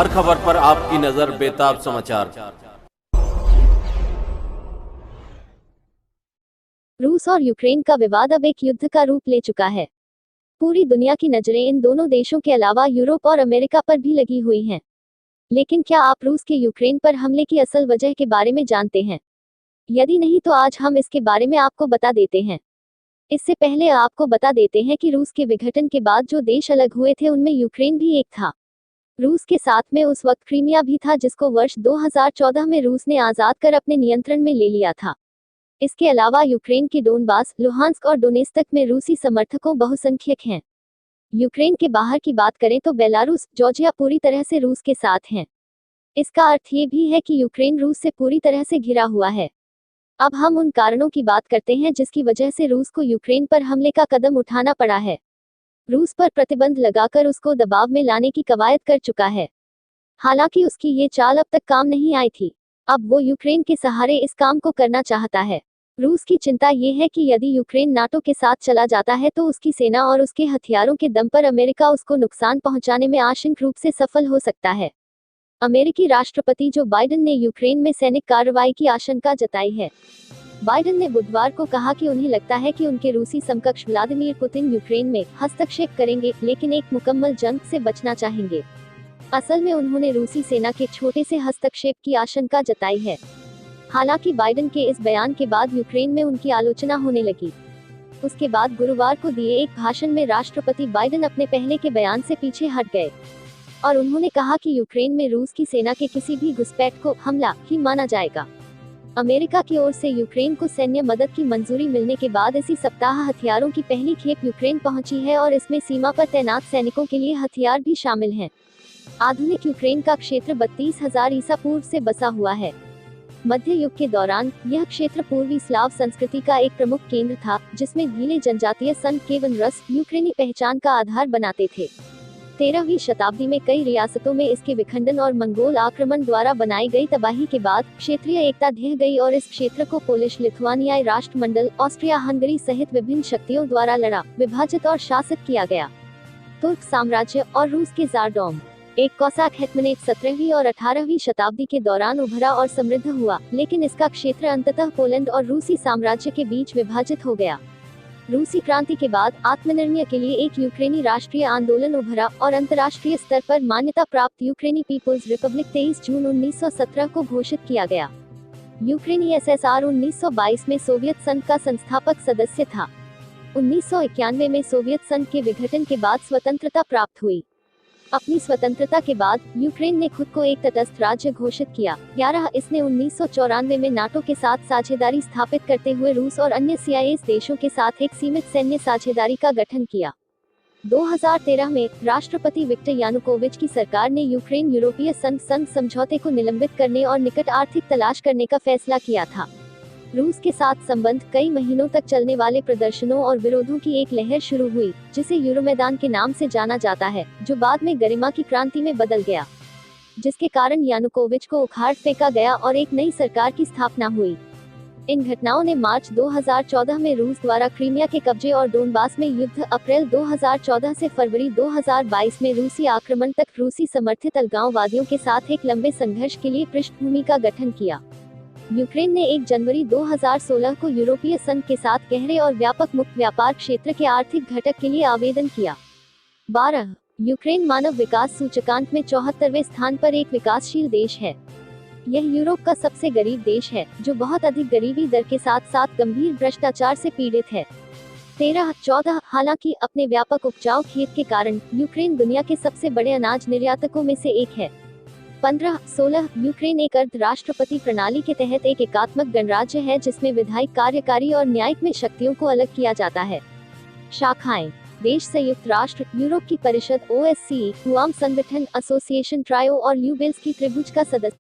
हर खबर पर आपकी नजर बेताब समाचार। रूस और यूक्रेन का विवाद अब एक युद्ध का रूप ले चुका है। पूरी दुनिया की नजरें इन दोनों देशों के अलावा यूरोप और अमेरिका पर भी लगी हुई हैं। लेकिन क्या आप रूस के यूक्रेन पर हमले की असल वजह के बारे में जानते हैं? यदि नहीं तो आज हम इसके बारे में आपको बता देते हैं। इससे पहले आपको बता देते हैं कि रूस के विघटन के बाद जो देश अलग हुए थे उनमें यूक्रेन भी एक था। रूस के साथ में उस वक्त क्रीमिया भी था, जिसको वर्ष 2014 में रूस ने आजाद कर अपने नियंत्रण में ले लिया था। इसके अलावा यूक्रेन के डोनबास, लुहांस्क और डोनेत्स्क में रूसी समर्थकों बहुसंख्यक हैं। यूक्रेन के बाहर की बात करें तो बेलारूस, जॉर्जिया पूरी तरह से रूस के साथ हैं। इसका अर्थ ये भी है कि यूक्रेन रूस से पूरी तरह से घिरा हुआ है। अब हम उन कारणों की बात करते हैं जिसकी वजह से रूस को यूक्रेन पर हमले का कदम उठाना पड़ा है। रूस पर प्रतिबंध लगाकर उसको दबाव में लाने की कवायद कर चुका है। हालांकि उसकी ये चाल अब तक काम नहीं आई थी। अब वो यूक्रेन के सहारे इस काम को करना चाहता है। रूस की चिंता ये है कि यदि यूक्रेन नाटो के साथ चला जाता है तो उसकी सेना और उसके हथियारों के दम पर अमेरिका उसको नुकसान पहुंचाने में आंशिक रूप से सफल हो सकता है। अमेरिकी राष्ट्रपति जो बाइडेन ने यूक्रेन में सैनिक कार्रवाई की आशंका जताई है। बाइडेन ने बुधवार को कहा कि उन्हें लगता है कि उनके रूसी समकक्ष व्लादिमीर पुतिन यूक्रेन में हस्तक्षेप करेंगे, लेकिन एक मुकम्मल जंग से बचना चाहेंगे। असल में उन्होंने रूसी सेना के छोटे से हस्तक्षेप की आशंका जताई है। हालांकि बाइडेन के इस बयान के बाद यूक्रेन में उनकी आलोचना होने लगी। उसके बाद गुरुवार को दिए एक भाषण में राष्ट्रपति बाइडेन अपने पहले के बयान से पीछे हट गए और उन्होंने कहा कि यूक्रेन में रूस की सेना के किसी भी घुसपैठ को हमला ही माना जाएगा। अमेरिका की ओर से यूक्रेन को सैन्य मदद की मंजूरी मिलने के बाद इसी सप्ताह हथियारों की पहली खेप यूक्रेन पहुंची है और इसमें सीमा पर तैनात सैनिकों के लिए हथियार भी शामिल हैं। आधुनिक यूक्रेन का क्षेत्र 32,000 ईसा पूर्व से बसा हुआ है। मध्य युग के दौरान यह क्षेत्र पूर्वी स्लाव संस्कृति का एक प्रमुख केंद्र था, जिसमें गीले जनजातीय संत केवन रस यूक्रेनी पहचान का आधार बनाते थे। 13वीं शताब्दी में कई रियासतों में इसके विखंडन और मंगोल आक्रमण द्वारा बनाई गई तबाही के बाद क्षेत्रीय एकता ढह गई और इस क्षेत्र को पोलिश लिथुआनियाई राष्ट्रमंडल, ऑस्ट्रिया हंगरी सहित विभिन्न शक्तियों द्वारा लड़ा, विभाजित और शासित किया गया। तुर्क साम्राज्य और रूस के ज़ारडोम एक कोसाक हेटमनेट 17वीं और 18वीं शताब्दी के दौरान उभरा और समृद्ध हुआ, लेकिन इसका क्षेत्र अंततः पोलैंड और रूसी साम्राज्य के बीच विभाजित हो गया। रूसी क्रांति के बाद आत्मनिर्णय के लिए एक यूक्रेनी राष्ट्रीय आंदोलन उभरा और अंतर्राष्ट्रीय स्तर पर मान्यता प्राप्त यूक्रेनी पीपुल्स रिपब्लिक 23 जून 1917 को घोषित किया गया। यूक्रेनी एसएसआर 1922 में सोवियत संघ का संस्थापक सदस्य था। 1991 में सोवियत संघ के विघटन के बाद स्वतंत्रता प्राप्त हुई। अपनी स्वतंत्रता के बाद यूक्रेन ने खुद को एक तटस्थ राज्य घोषित किया। 11 इसने 1994 में नाटो के साथ साझेदारी स्थापित करते हुए रूस और अन्य CIS देशों के साथ एक सीमित सैन्य साझेदारी का गठन किया। 2013 में राष्ट्रपति विक्टर यानुकोविच की सरकार ने यूक्रेन यूरोपीय संघ समझौते को निलंबित करने और निकट आर्थिक तलाश करने का फैसला किया था। रूस के साथ संबंध कई महीनों तक चलने वाले प्रदर्शनों और विरोधों की एक लहर शुरू हुई, जिसे यूरोमैदान के नाम से जाना जाता है, जो बाद में गरिमा की क्रांति में बदल गया, जिसके कारण यानुकोविच को उखाड़ फेंका गया और एक नई सरकार की स्थापना हुई। इन घटनाओं ने मार्च 2014 में रूस द्वारा क्रीमिया के कब्जे और डोनबास में युद्ध, अप्रैल 2014 से फरवरी 2022 में रूसी आक्रमण तक रूसी समर्थित अलगाववादियों के साथ एक लंबे संघर्ष के लिए पृष्ठभूमि का गठन किया। यूक्रेन ने 1 जनवरी 2016 को यूरोपीय संघ के साथ गहरे और व्यापक मुक्त व्यापार क्षेत्र के आर्थिक घटक के लिए आवेदन किया। 12 यूक्रेन मानव विकास सूचकांक में 74वें स्थान पर एक विकासशील देश है। यह यूरोप का सबसे गरीब देश है, जो बहुत अधिक गरीबी दर के साथ साथ गंभीर भ्रष्टाचार से पीड़ित है। 13-14 हालांकि अपने व्यापक उपजाऊ खेत के कारण यूक्रेन दुनिया के सबसे बड़े अनाज निर्यातकों में से एक है। 15-16 यूक्रेन एक अर्ध राष्ट्रपति प्रणाली के तहत एक एकात्मक गणराज्य है, जिसमें विधायिक, कार्यकारी और न्यायिक में शक्तियों को अलग किया जाता है। शाखाएं देश संयुक्त राष्ट्र, यूरोप की परिषद, OSCE, गुआम संगठन, एसोसिएशन ट्रायो और ल्यूबेल्स की त्रिभुज का सदस्य।